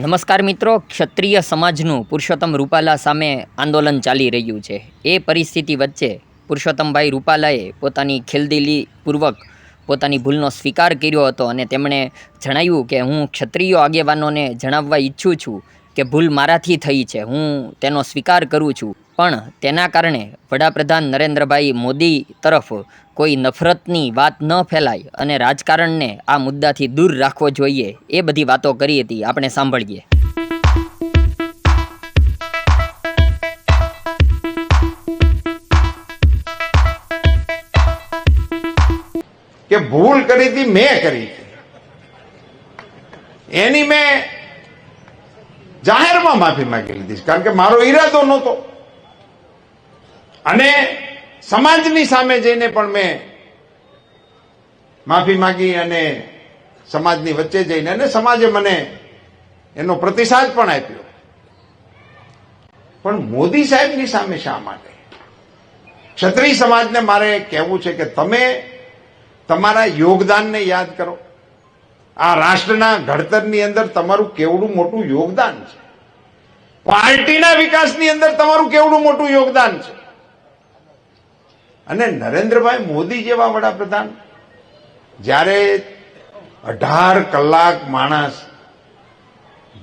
નમસ્કાર મિત્રો, ક્ષત્રિય સમાજનું પુરુષોત્તમ રૂપાલા સામે આંદોલન ચાલી રહ્યું છે। એ પરિસ્થિતિ વચ્ચે પુરુષોત્તમભાઈ રૂપાલાએ પોતાની ખેલદિલીપૂર્વક પોતાની ભૂલનો સ્વીકાર કર્યો હતો અને તેમણે જણાવ્યું કે હું ક્ષત્રિય આગેવાનોને જણાવવા ઈચ્છું છું કે ભૂલ મારાથી થઈ છે, હું તેનો સ્વીકાર કરું છું, પણ તેના કારણે વડાપ્રધાન નરેન્દ્રભાઈ મોદી તરફ કોઈ નફરતની વાત ન ફેલાય અને રાજકારણને આ મુદ્દાથી દૂર રાખવો જોઈએ, એ બધી વાતો કરી હતી। આપણે સાંભળીએ। કે ભૂલ કરી હતી, મેં કરી હતી, એની મેં જાહેરમાં માફી માંગી લીધી, કારણ કે મારો ઈરાદો નહોતો અને સમાજની સામે જઈને પણ મેં માફી માંગી અને સમાજની વચ્ચે જઈને અને સમાજે મને એનો પ્રતિસાદ પણ આપ્યો। પણ મોદી સાહેબની સામે શા માટે? ક્ષત્રિય સમાજને મારે કહેવું છે કે તમે તમારા યોગદાનને યાદ કરો। આ રાષ્ટ્રના ઘડતરની અંદર તમારું કેવડું મોટું યોગદાન છે, પાર્ટીના વિકાસની અંદર તમારું કેવડું મોટું યોગદાન છે। અને નરેન્દ્રભાઈ મોદી જેવા વડાપ્રધાન જ્યારે 18 કલાક માણસ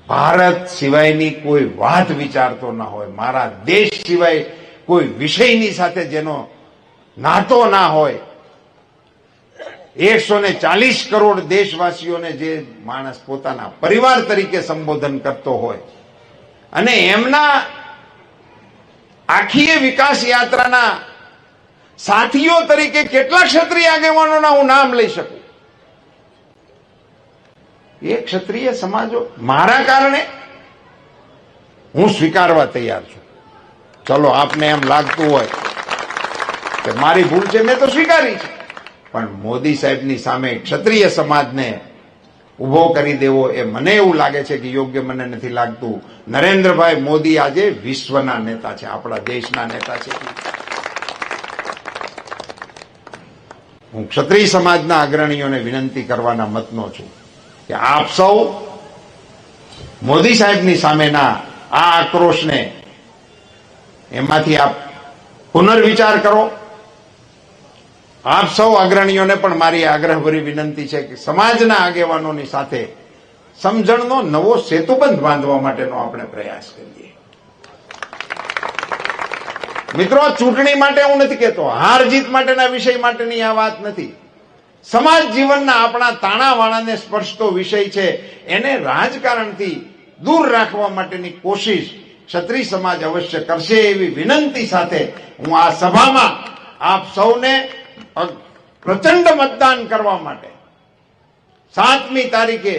ભારત સિવાયની કોઈ વાત વિચારતો ના હોય, મારા દેશ સિવાય કોઈ વિષયની સાથે જેનો નાતો ના હોય, 140 કરોડ દેશવાસીઓને જે માણસ પોતાના પરિવાર તરીકે સંબોધન કરતો હોય અને એમના આખી વિકાસ યાત્રાના સાથીઓ તરીકે કેટલા ક્ષત્રિય આગેવાનોના હું નામ લઈ શકું? એ ક્ષત્રિય સમાજો મારા કારણે હું સ્વીકારવા તૈયાર છું। ચલો, આપને એમ લાગતું હોય કે મારી ભૂલ છે, મેં તો સ્વીકારી છે, પણ મોદી સાહેબની સામે ક્ષત્રિય સમાજને ઉભો કરી દેવો એ મને એવું લાગે છે કે યોગ્ય મને નથી લાગતું। નરેન્દ્રભાઈ મોદી આજે વિશ્વના નેતા છે, આપણા દેશના નેતા છે। હું ક્ષત્રિય સમાજના અગ્રણીઓને વિનંતી કરવાના મતનો છું કે આપ સૌ મોદી સાહેબની સામેના આ આક્રોશને એમાંથી આપ પુનર્વિચાર કરો। આપ સૌ અગ્રણીઓને પણ મારી આગ્રહભરી વિનંતી છે કે સમાજના આગેવાનોની સાથે સમજણનો નવો સેતુબંધ બાંધવા માટેનો આપણે પ્રયાસ કરીએ। મિત્રો, ચૂંટણી માટે હું નથી કહેતો, હાર જીત માટેના વિષય માટેની આ વાત નથી। સમાજ જીવનના આપણા તાણાવાણાને સ્પર્શતો વિષય છે, એને રાજકારણથી દૂર રાખવા માટેની કોશિશ ક્ષત્રિય સમાજ અવશ્ય કરશે એવી વિનંતી સાથે હું આ સભામાં આપ સૌને પ્રચંડ મતદાન કરવા માટે 7મી તારીખે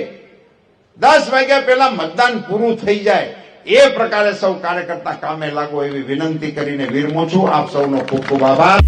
10 વાગ્યા પહેલા મતદાન પૂરું થઈ જાય એ પ્રકારે સૌ કાર્યકર્તા કામે લાગો એવી વિનંતી કરીને વિરમું છું। આપ સૌનો ખૂબ ખૂબ આભાર।